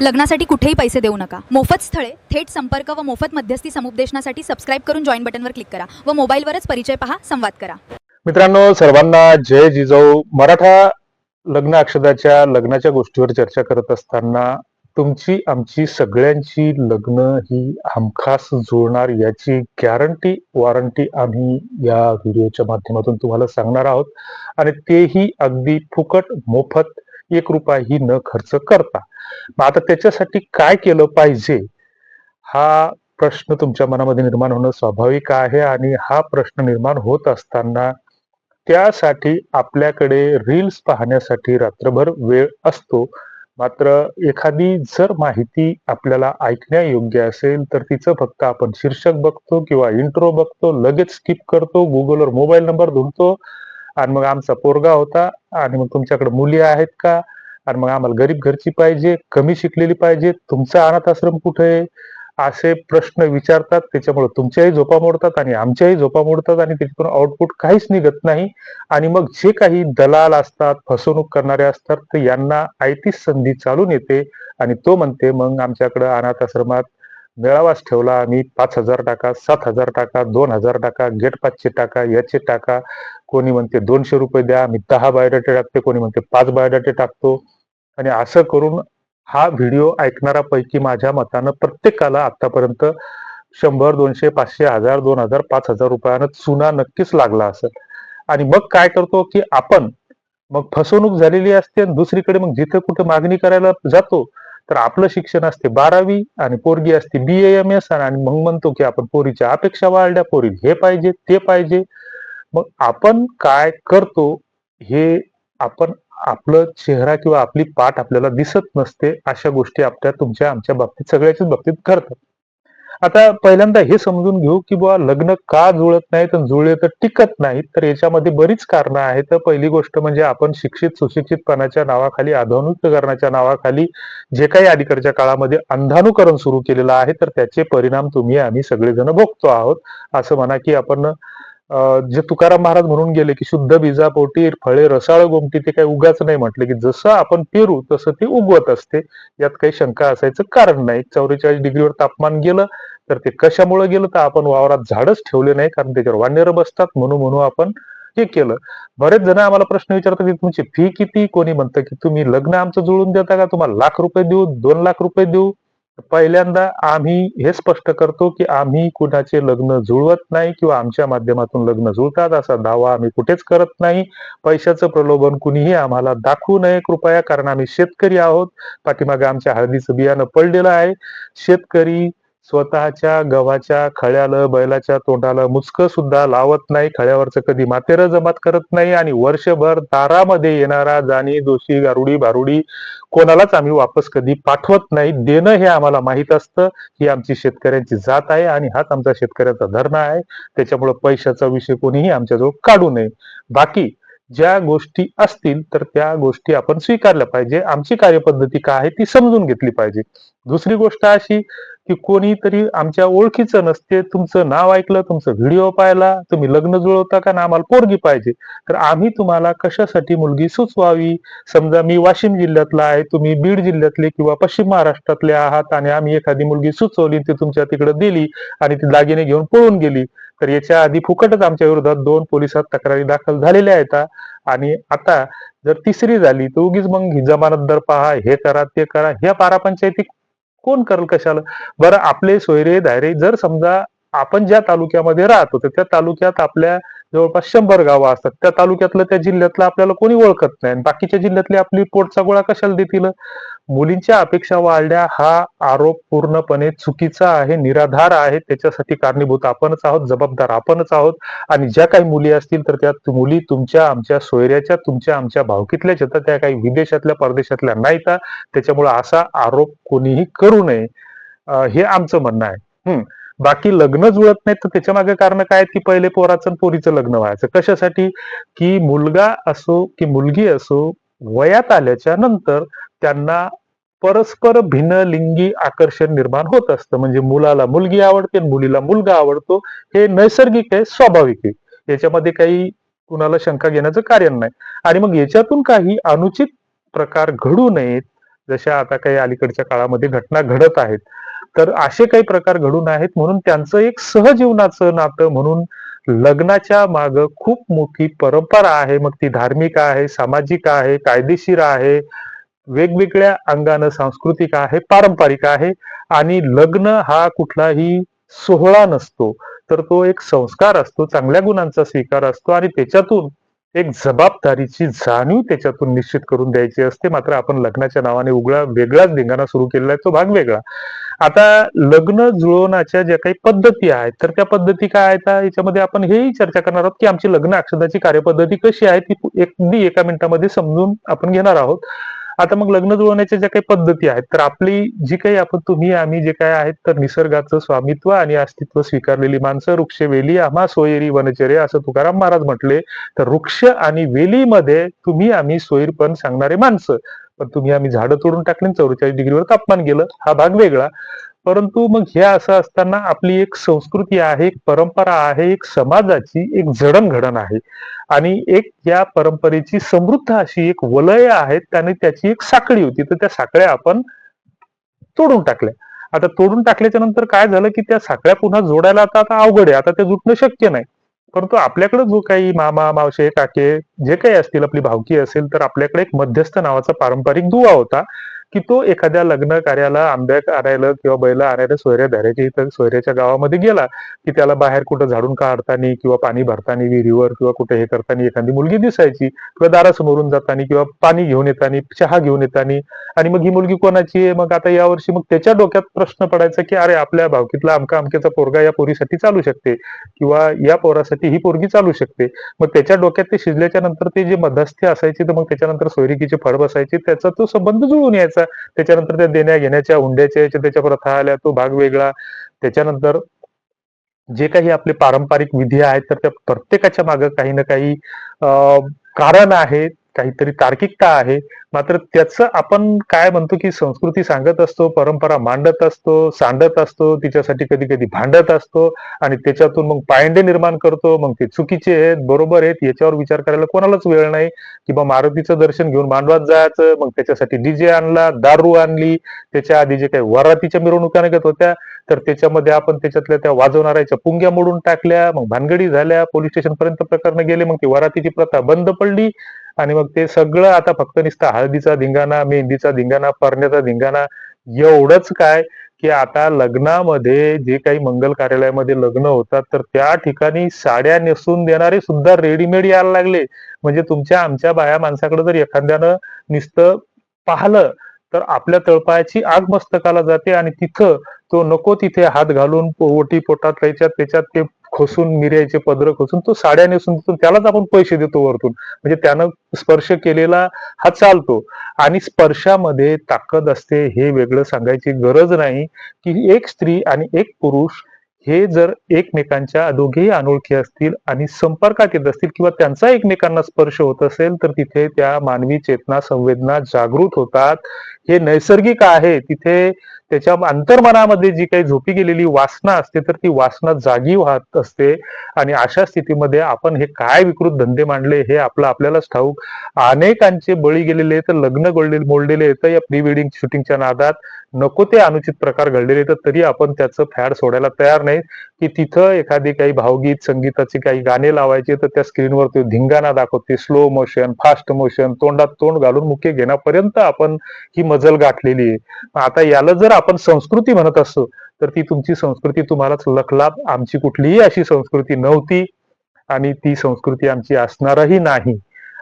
लग्नासाठी कुठेही पैसे देऊ नका. मोफत स्थळे, थेट संपर्क व मोफत मध्यस्थी समुपदेशनासाठी सबस्क्राईब करून जॉईन बटनवर क्लिक करा व मोबाईलवरच परिचय पहा, संवाद करा. मित्रांनो, सर्वांना जय जिजाऊ. मराठा लग्न अक्षदाच्या लग्नाच्या गोष्टीवर चर्चा करत असताना तुमची आमची सगळ्यांची लग्न ही हमखास जुळणार याची गॅरंटी वॉरंटी आम्ही या व्हिडिओच्या माध्यमातून तुम्हाला सांगणार आहोत, आणि तेही अगदी फुकट मोफत, 1 रुपयाही न खर्च करता. मग आता त्याच्यासाठी काय केलं पाहिजे हा प्रश्न तुमच्या मनामध्ये निर्माण होणं स्वाभाविक आहे. आणि हा प्रश्न निर्माण होत असताना त्यासाठी आपल्याकडे रील्स पाहण्यासाठी रात्रभर वेळ असतो, मात्र एखादी जर माहिती आपल्याला ऐकण्यायोग्य असेल तर तिचं फक्त आपण शीर्षक बघतो किंवा इंट्रो बघतो, लगेच स्किप करतो, गुगलवर मोबाईल नंबर ढूंढतो, आणि मग आमचा पोरगा होता, आणि मग तुमच्याकडे मुली आहेत का, आणि मग आम्हाला गरीब घरची पाहिजे, कमी शिकलेली पाहिजे, तुमचा अनाथ आश्रम कुठे आहे, असे प्रश्न विचारतात. त्याच्यामुळे तुमच्याही झोपा मोडतात आणि आमच्याही झोपा मोडतात, आणि त्याच्यातून आउटपुट काहीच निघत नाही. आणि मग जे काही दलाल असतात, फसवणूक करणारे असतात, तर यांना आयतीच संधी चालून येते, आणि तो म्हणते मग आमच्याकडे अनाथ आश्रमात मेळावाच ठेवला आम्ही, 5,000 टाका, 7,000 टाका, 2,000 टाका, गेट पासचे टाका, याचे टाका. कोणी म्हणते 200 रुपये द्या, मी 10 बायोडाटे टाकते, कोणी म्हणते 5 बायोडाटे टाकतो. आणि असं करून हा व्हिडिओ ऐकणाऱ्यापैकी माझ्या मतानं प्रत्येकाला आतापर्यंत 100, 200, 500, 1000, 2000, 5000 रुपयानं चुना नक्कीच लागला असेल. आणि मग काय करतो की आपण मग फसवणूक झालेली असते, आणि दुसरीकडे मग जिथे कुठे मागणी करायला जातो तर आपलं शिक्षण असते 12वी आणि पोरगी असते BAMS, आणि मग म्हणतो की आपण पोरीच्या अपेक्षा वाढल्या, पोरी हे पाहिजे ते पाहिजे. मग आपण काय करतो हे आपण, आपलं चेहरा किंवा आपली पाठ आपल्याला दिसत नसते. अशा गोष्टी आपल्या तुमच्या आमच्या बाबतीत सगळ्याच्याच बाबतीत घडतात. आता पहिल्यांदा हे समजून घेऊ की बुवा लग्न का जुळत नाहीत, आणि जुळले तर टिकत नाहीत. तर याच्यामध्ये बरीच कारणं आहेत. तर पहिली गोष्ट म्हणजे आपण शिक्षित सुशिक्षितपणाच्या नावाखाली, आधुनिकीकरणाच्या नावाखाली जे काही अलीकडच्या काळामध्ये अंधानुकरण सुरू केलेलं आहे, तर त्याचे परिणाम तुम्ही आम्ही सगळेजण भोगतो आहोत. असं म्हणा की आपण जे तुकाराम महाराज म्हणून गेले की शुद्ध बीजापोटी फळे रसाळ गोमटी, ते काही उगाच नाही म्हटले की जसं आपण पेरू तसं ते उगवत असते. यात काही शंका असायचं कारण नाही. 44 डिग्रीवर तापमान गेलं तर ते कशामुळे गेलं, तर आपण वावरात झाडच ठेवले नाही, कारण त्याच्यावर वानरं बसतात म्हणून आपण हे केलं. बरेच जण आम्हाला प्रश्न विचारतात की तुमची फी किती, कोणी म्हणतं की तुम्ही लग्न आमचं जुळून देता का, तुम्हाला ₹1,00,000 देऊ, 2,00,000 देऊ. पहिल्यांदा आम्ही हे स्पष्ट करतो की आम्ही कुणाचे लग्न जुळवत नाही, किंवा आमच्या माध्यमातून लग्न जुळतात असा दावा आम्ही कुठेच करत नाही. पैशाचं प्रलोभन कुणीही आम्हाला दाखवू नये कृपया, कारण आम्ही शेतकरी आहोत. पाठीमागे आमच्या हळदीचं बियाणं पडलेलं आहे. शेतकरी स्वतःच्या गव्हाच्या खळ्याला, बैलाच्या तोंडाला मुचकं सुद्धा लावत नाही, खळ्यावरचं कधी मातेरं जमात करत नाही, आणि वर्षभर दारामध्ये येणारा जाणी दोषी गारुडी भारुडी कोणालाच आम्ही वापस कधी पाठवत नाही. देणं हे आम्हाला माहित असतं. ही आमची शेतकऱ्यांची जात आहे, आणि हाच आमचा शेतकऱ्याचा धर्म आहे. त्याच्यामुळे पैशाचा विषय कोणीही आमच्याजवळ काढू नये. बाकी ज्या गोष्टी असतील तर त्या गोष्टी आपण स्वीकारल्या पाहिजे. आमची कार्यपद्धती काय आहे ती समजून घेतली पाहिजे. दुसरी गोष्ट अशी की कोणीतरी आमच्या ओळखीचं नसते, तुमचं नाव ऐकलं, तुमचं व्हिडिओ पाहिला, तुम्ही लग्न जुळवता का ना, आम्हाला पोरगी पाहिजे, तर आम्ही तुम्हाला कशासाठी मुलगी सुचवावी. समजा मी वाशिम जिल्ह्यातला आहे, तुम्ही बीड जिल्ह्यातले किंवा पश्चिम महाराष्ट्रातले आहात, आणि आम्ही एखादी मुलगी सुचवली, ती तुमच्या तिकडे दिली आणि ती दागिने घेऊन पळून गेली, तर याच्या आधी फुकटच आमच्या विरोधात 2 पोलिसात तक्रारी दाखल झालेल्या आहेत. आणि आता जर तिसरी झाली तर उगीच मग ही जमानतदार पहा, हे करा ते करा, ह्या पारापंचायती कोण करेल कशाला. बरं, आपले सोयरे धायरे, जर समजा आपण ज्या तालुक्यामध्ये राहतो तर त्या तालुक्यात आपल्या जवळपास 100 गावं असतात, त्या तालुक्यातलं त्या जिल्ह्यातलं आपल्याला कोणी ओळखत नाही, आणि बाकीच्या जिल्ह्यातली आपली पोटचा गोळा कशाला देतील. मुलींच्या अपेक्षा वाढल्या हा आरोप पूर्णपणे चुकीचा आहे, निराधार आहे. त्याच्यासाठी कारणीभूत आपणच आहोत, जबाबदार आपणच आहोत. आणि ज्या काही मुली असतील तर त्या मुली तुमच्या आमच्या सोयऱ्याच्या, तुमच्या आमच्या भावकीतल्याच येतात, त्या काही विदेशातल्या परदेशातल्या नाहीत. त्याच्यामुळे असा आरोप कोणीही करू नये, हे आमचं म्हणणं आहे. बाकी लग्न जुळत नाहीत तर त्याच्या मागे कारण काय, की पहिले पोराचं आणि पोरीचं लग्न व्हायचं कशासाठी, की मुलगा असो की मुलगी असो, वयात आल्याच्या नंतर त्यांना परस्पर भिन्नलिंगी आकर्षण निर्माण होत असतं. म्हणजे मुलाला मुलगी आवडते, मुलीला मुलगा आवडतो. हे नैसर्गिक आहे, स्वाभाविक आहे. याच्यामध्ये काही कुणाला शंका घेण्याचं कारण नाही. आणि मग याच्यातून काही अनुचित प्रकार घडू नयेत, जशा आता काही अलीकडच्या काळामध्ये घटना घडत आहेत. तर असे काही प्रकार घडून आहेत म्हणून त्यांचं एक सहजीवनाचं नातं म्हणून लग्नाच्या माग खूप मोठी परंपरा आहे. मग ती धार्मिक आहे, सामाजिक आहे, कायदेशीर आहे, वेगवेगळ्या अंगानं सांस्कृतिक आहे, पारंपरिक आहे. आणि लग्न हा कुठलाही सोहळा नसतो, तर तो एक संस्कार असतो, चांगल्या गुणांचा स्वीकार असतो आणि त्याच्यातून एक जबाबदारीची जाणीव त्याच्यातून निश्चित करून द्यायची असते. मात्र आपण लग्नाच्या नावाने वेगळाच धिंगाणा सुरू केलेला आहे, तो भाग वेगळा. आता लग्न जुळवण्याच्या ज्या काही पद्धती आहेत, तर त्या पद्धती काय आहेत? याच्यामध्ये आपण हेही चर्चा करणार आहोत, की आमची लग्न अक्षदाची कार्यपद्धती कशी आहे, ती अगदी एका मिनिटामध्ये समजून आपण घेणार आहोत. आता मग लग्न जुळवण्याच्या ज्या काही पद्धती आहेत, तर आपली जी काही तुम्ही आम्ही जे काय आहेत, तर निसर्गाचं स्वामित्व आणि अस्तित्व स्वीकारलेली माणसं, वृक्ष वेली आम्हा सोयरी वनचरे असं तुकाराम महाराज म्हटले. तर वृक्ष आणि वेलीमध्ये तुम्ही आम्ही सोयीरपण सांगणारे माणसं, पण तुम्ही आम्ही झाडं तोडून टाकली, 44 डिग्रीवर तापमान गेलं, हा भाग वेगळा. परंतु मग हे असं असताना आपली एक संस्कृती आहे, एक परंपरा आहे, एक समाजाची एक जडणघडण आहे आणि एक या परंपरेची समृद्ध अशी एक वलय आहेत, त्याने त्याची एक साखळी होती, तर त्या साखळ्या आपण तोडून टाकल्या. आता तोडून टाकल्याच्या नंतर काय झालं, की त्या साखळ्या पुन्हा जोडायला आता अवघड आहे, आता ते जुटणं शक्य नाही. परंतु आपल्याकडे जो काही मामा मावशे काके जे काही असतील, आपली भावकी असेल, तर आपल्याकडे एक मध्यस्थ नावाचा पारंपरिक दुवा होता, की तो एखाद्या लग्न कार्याला आंब्या आणायला किंवा बैल आणायला सोयऱ्या धरायची, तर सोयऱ्याच्या गावामध्ये गेला की त्याला बाहेर कुठं झाडून काढताना किंवा पाणी भरताना विहिरीवर किंवा कुठे हे करताना एखादी मुलगी दिसायची किंवा दारासमोरून जाताना किंवा पाणी घेऊन येताना, चहा घेऊन येताना. आणि मग ही मुलगी कोणाची आहे? मग आता यावर्षी मग त्याच्या डोक्यात प्रश्न पडायचा, की अरे आपल्या भावकीतला अमक्याचा पोरगा या पोरीसाठी चालू शकते किंवा या पोरासाठी ही पोरगी चालू शकते. मग त्याच्या डोक्यात ते शिजल्याच्या नंतर ते जे मध्यस्थी असायचे, तर मग त्याच्यानंतर सोयरिकीचे फळ बसायचे, त्याचा तो संबंध जुळून यायचा. त्याच्यानंतर त्या देण्या घेण्याच्या हुंड्याच्या त्याच्या प्रथा आल्या, तो भाग वेगळा. त्याच्यानंतर जे काही आपले पारंपरिक विधी आहेत, तर त्या प्रत्येकाच्या मागे काही ना काही कारण आहे, काहीतरी तार्किकता आहे. मात्र त्याचं आपण काय म्हणतो, की संस्कृती सांगत असतो, परंपरा मांडत असतो, सांडत असतो, तिच्यासाठी कधी कधी भांडत असतो आणि त्याच्यातून मग पायंडे निर्माण करतो. मग ते चुकीचे आहेत, बरोबर आहेत, याच्यावर विचार करायला कोणालाच वेळ नाही. किंवा मारुतीचं दर्शन घेऊन मांडवात जायचं, मग त्याच्यासाठी डीजे आणला, दारू आणली, त्याच्या आधी जे काही वरातीच्या मिरवणुका निघत होत्या, तर त्याच्यामध्ये आपण त्याच्यातल्या त्या वाजवणाऱ्याच्या पुंग्या मोडून टाकल्या, मग भानगडी झाल्या, पोलीस स्टेशन पर्यंत प्रकरण गेले, मग ती वरातीची प्रथा बंद पडली. आणि मग ते सगळं आता फक्त नुसता हळदीचा धिंगाणा, मेहंदीचा धिंगाणा, परण्याचा धिंगाणा, एवढंच काय, की आता लग्नामध्ये जे काही मंगल कार्यालयामध्ये लग्न होतात, तर त्या ठिकाणी साड्या नेसून देणारे सुद्धा रेडीमेड यायला लागले. म्हणजे तुमच्या आमच्या बाया माणसाकडे जर एखाद्यानं नुसतं पाहिलं, तर आपल्या तळपायाची आग मस्तकाला जाते आणि तिथं तो नको तिथे हात घालून ओटी पोटात त्याच्यात ते खोसून मिऱ्याचे पदर खोसून तो साड्या नेसून देतो, त्यालाच आपण पैसे देतो वरतून. म्हणजे त्यानं स्पर्श केलेला हा चालतो. आणि स्पर्शामध्ये ताकद असते हे वेगळं सांगायची गरज नाही, की एक स्त्री आणि एक पुरुष हे जर एकमेकांच्या दोघेही अनोळखी असतील आणि संपर्कात येत असतील किंवा त्यांचा एकमेकांना स्पर्श होत असेल, तर तिथे त्या मानवी चेतना संवेदना जागृत होतात. हे नैसर्गिक आहे. तिथे त्याच्या अंतर्मनामध्ये जी काही झोपी गेलेली वासना असते, तर ती वासना जागी वाहत असते. आणि अशा स्थितीमध्ये आपण हे काय विकृत धंदे मांडले हे आपल्यालाच ठाऊक. अनेकांचे बळी गेलेले, तर लग्न मोडलेले येतं या प्री वेडिंग शूटिंगच्या नादात. नको ते अनुचित प्रकार घडलेले, तर तरी आपण त्याचं फॅड सोडायला तयार नाही. की तिथं एखादी काही भावगीत संगीताची काही गाणे लावायचे, तर त्या स्क्रीनवर ते धिंगाणा दाखवते, स्लो मोशन, फास्ट मोशन, तोंडात तोंड घालून मुके घेण्यापर्यंत आपण ही मजल गाठलेली आहे. आता याला जर आपण संस्कृती म्हणत असतो, तर ती तुमची संस्कृती तुम्हालाच लखलाप. आमची कुठलीही अशी संस्कृती नव्हती आणि ती संस्कृती आमची असणारही नाही.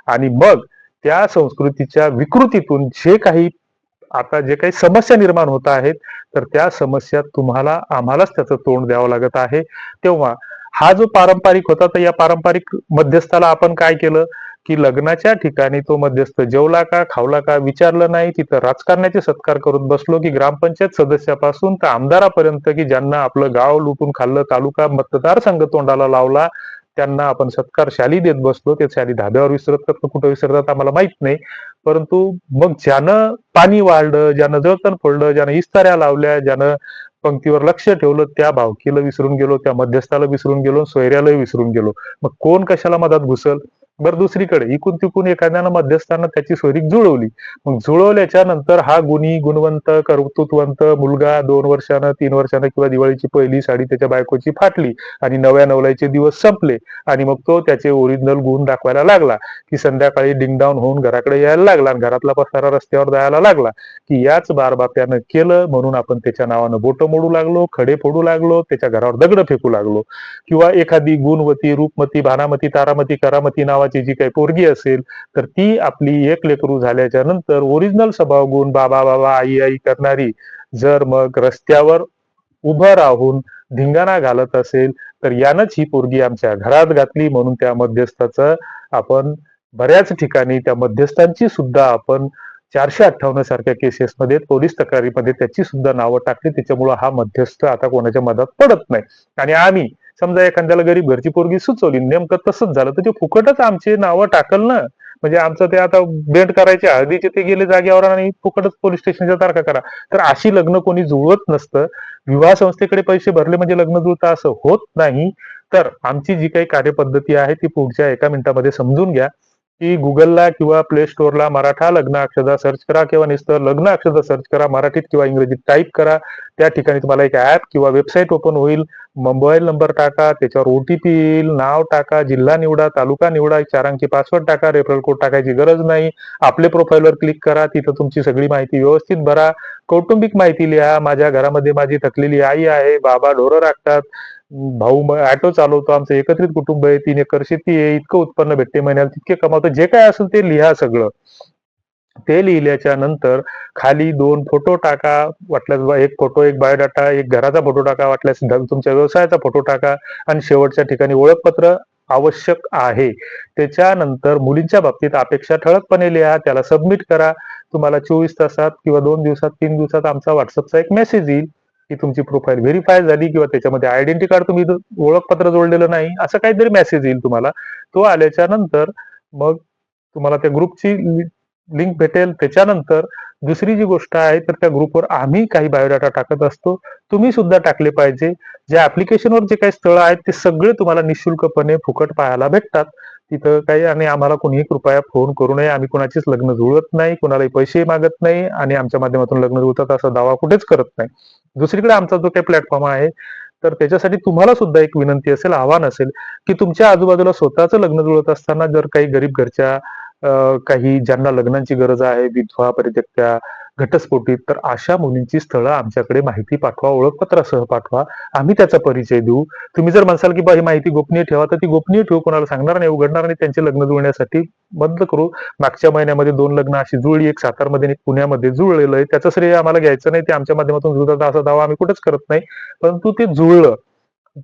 आणि मग त्या संस्कृतीच्या विकृतीतून जे काही समस्या निर्माण होत आहेत, तर त्या समस्या तुम्हाला आम्हालाच त्याचं तोंड द्यावं लागत आहे. तेव्हा हा जो पारंपरिक होता, तर या पारंपरिक मध्यस्थाला आपण काय केलं, की लग्नाच्या ठिकाणी तो मध्यस्थ जेवला का खावला का विचारलं नाही. तिथं राजकारण्याचे सत्कार करून बसलो, की ग्रामपंचायत सदस्यापासून तर आमदारापर्यंत, की ज्यांना आपलं गाव लुटून खाल्लं, तालुका मतदारसंघ तोंडाला लावला, त्यांना आपण सत्कार शाली देत बसलो. ते शाली धाब्यावर विसरतात का कुठं विसरतात आम्हाला माहित नाही. परंतु मग ज्यानं पाणी वाढलं, ज्यानं जळतण फोडलं, ज्यानं इस्ताऱ्या लावल्या, ज्यानं पंक्तीवर लक्ष ठेवलं, त्या भावकीला विसरून गेलो, त्या मध्यस्थाला विसरून गेलो, सोयऱ्यालाही विसरून गेलो. मग कोण कशाला मधात घुसल? बरं दुसरीकडे इकून तिकून एखाद्यानं मध्यस्थानं त्याची सोयरीक जुळवली. मग जुळवल्याच्या नंतर हा गुणी गुणवंत कर्तृत्ववंत मुलगा 2 वर्षानं 3 वर्षानं किंवा दिवाळीची पहिली साडी त्याच्या बायकोची फाटली आणि नव्या नवलाईचे दिवस संपले आणि मग तो त्याचे ओरिजिनल गुण दाखवायला लागला की संध्याकाळी डिंगडाऊन होऊन घराकडे यायला लागला आणि घरातला पसारा रस्त्यावर जायला लागला की याच बारबाप्यानं केलं म्हणून आपण त्याच्या नावानं बोटं मोडू लागलो, खडे फोडू लागलो, त्याच्या घरावर दगड फेकू लागलो. किंवा एखादी गुणवती रूपमती भानामती तारामती करामती नावाची जी काही पोरगी असेल तर ती आपली एक लेकरू झाल्याच्या नंतर ओरिजिनल स्वभाव गुण बाबा बाबा आई आई करणारी जर मग रस्त्यावर उभं राहून धिंगाणा घालत असेल तर यानंच ही पोरगी आमच्या घरात घातली म्हणून त्या मध्यस्थाचं आपण बऱ्याच ठिकाणी त्या मध्यस्थांची सुद्धा आपण 458 सारख्या केसेसमध्ये पोलीस तक्रारीमध्ये त्याची सुद्धा नावं टाकली. त्याच्यामुळे हा मध्यस्थ आता कोणाच्या मदत पडत नाही. आणि आम्ही समजा एखाद्याला गरीब घरची पोरगी सुचवली नेमकं तसंच झालं तर ते फुकटच आमचे नावं टाकल ना. म्हणजे आमचं ते आता भेट करायचे हळदीचे ते गेले जागेवर आणि फुकटच पोलीस स्टेशनच्या तारखा करा. तर अशी लग्न कोणी जुळवत नसतं. विवाह संस्थेकडे पैसे भरले म्हणजे लग्न जुळतं असं होत नाही. तर आमची जी काही कार्यपद्धती आहे ती पुढच्या 1 मिनिटामध्ये समजून घ्या की गुगलला किंवा प्ले स्टोअरला मराठा लग्न अक्षदा सर्च करा किंवा नुसतं लग्न अक्षदा सर्च करा, मराठीत किंवा इंग्रजीत टाईप करा. त्या ठिकाणी तुम्हाला एक ऍप किंवा वेबसाईट ओपन होईल. मोबाईल नंबर टाका, त्याच्यावर ओटीपी येईल, नाव टाका, जिल्हा निवडा, तालुका निवडा, 4 अंकी पासवर्ड टाका, रेफरल कोड टाकायची गरज नाही. आपले प्रोफाईलवर क्लिक करा, तिथं तुमची सगळी माहिती व्यवस्थित भरा. कौटुंबिक माहिती लिहा, माझ्या घरामध्ये माझी थकलेली आई आहे, बाबा ढोरं राखतात, भाऊ ऑटो चालवतो, आमचं एकत्रित कुटुंब आहे, 3 एकर शेती आहे, इतकं उत्पन्न भेटते महिन्याला, तितके कमावतो, जे काय असेल ते लिहा सगळं. ते लिहिल्याच्या नंतर खाली 2 फोटो टाका, वाटल्यास एक फोटो एक बायोडाटा, एक घराचा फोटो टाका, वाटल्यास तुमच्या व्यवसायाचा फोटो टाका आणि शेवटच्या ठिकाणी ओळखपत्र आवश्यक आहे. त्याच्यानंतर मुलींच्या बाबतीत अपेक्षा ठळकपणे लिहा, त्याला सबमिट करा. तुम्हाला 24 तासात किंवा 2 दिवसात 3 दिवसात आमचा व्हॉट्सअपचा एक मेसेज येईल की तुमची प्रोफाईल व्हेरीफाय झाली किंवा त्याच्यामध्ये आयडेंटिटी कार्ड तुम्ही ओळखपत्र जोडलेलं नाही असं काहीतरी मेसेज येईल तुम्हाला. तो आल्याच्या नंतर मग तुम्हाला त्या ग्रुपची लिंक भेटेल. त्याच्यानंतर दुसरी जी गोष्ट आहे तर त्या ग्रुपवर आम्ही काही बायोडाटा टाकत असतो, तुम्ही सुद्धा टाकले पाहिजे. ज्या ऍप्लिकेशनवर जे काही स्थळं आहेत ते सगळे तुम्हाला निशुल्कपणे फुकट पाहायला भेटतात. तिथं काही आणि आम्हाला कोणीही कृपया फोन करू नये. आम्ही कोणाचीच लग्न जुळवत नाही, कोणालाही पैसे मागत नाही आणि आमच्या माध्यमातून लग्न जुळतात असा दावा कुठेच करत नाही. दुसरीकडे आमचा जो काही प्लॅटफॉर्म आहे तर त्याच्यासाठी तुम्हाला सुद्धा एक विनंती असेल, आव्हान असेल की तुमच्या आजूबाजूला स्वतःचं लग्न जुळत असताना जर काही गरीब घरच्या काही ज्यांना लग्नांची गरज आहे, विधवा, परित्यक्त्या, घटस्फोटित, तर अशा मुलींची स्थळं आमच्याकडे माहिती पाठवा, ओळखपत्रासह पाठवा. आम्ही त्याचा परिचय देऊ. तुम्ही जर म्हणसाल की बा ही माहिती गोपनीय ठेवा, तर ती गोपनीय ठेवू, कोणाला सांगणार नाही, उघडणार नाही, त्यांचे लग्न जुळण्यासाठी बंद करू. मागच्या महिन्यामध्ये 2 लग्न अशी जुळली, एक सातारमध्ये आणि एक पुण्यामध्ये जुळलेलं आहे. त्याचं श्रेय आम्हाला घ्यायचं नाही, ते आमच्या माध्यमातून जुळतात असा दावा आम्ही कुठेच करत नाही. परंतु ते जुळलं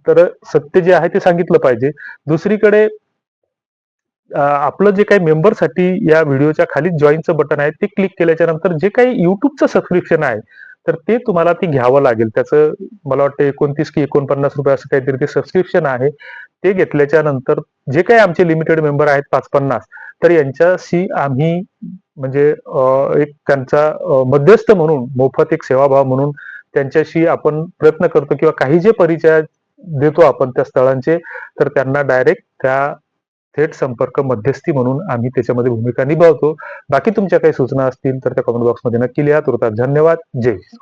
तर सत्य जे आहे ते सांगितलं पाहिजे. दुसरीकडे आपलं जे काही मेंबरसाठी या व्हिडिओच्या खाली जॉईनचं बटन आहे ते क्लिक केल्याच्या नंतर जे काही युट्यूबचं सबस्क्रिप्शन आहे तर ते तुम्हाला ते घ्यावं लागेल. त्याचं मला वाटतं 29 की 49 रुपये असं काहीतरी ते सबस्क्रिप्शन आहे. ते घेतल्याच्या नंतर जे काही आमचे लिमिटेड मेंबर आहेत 550 तर यांच्याशी आम्ही म्हणजे एक त्यांचा मध्यस्थ म्हणून मोफत एक सेवाभाव म्हणून त्यांच्याशी आपण प्रयत्न करतो किंवा काही जे परिचय देतो आपण त्या स्थळांचे तर त्यांना डायरेक्ट त्या थेट संपर्क मध्यस्थी म्हणून आम्ही त्याच्यामध्ये भूमिका निभावतो. बाकी तुमच्या काही सूचना असतील तर त्या कमेंट बॉक्समध्ये नक्की लिहा. तुर्तास धन्यवाद. जय हिंद.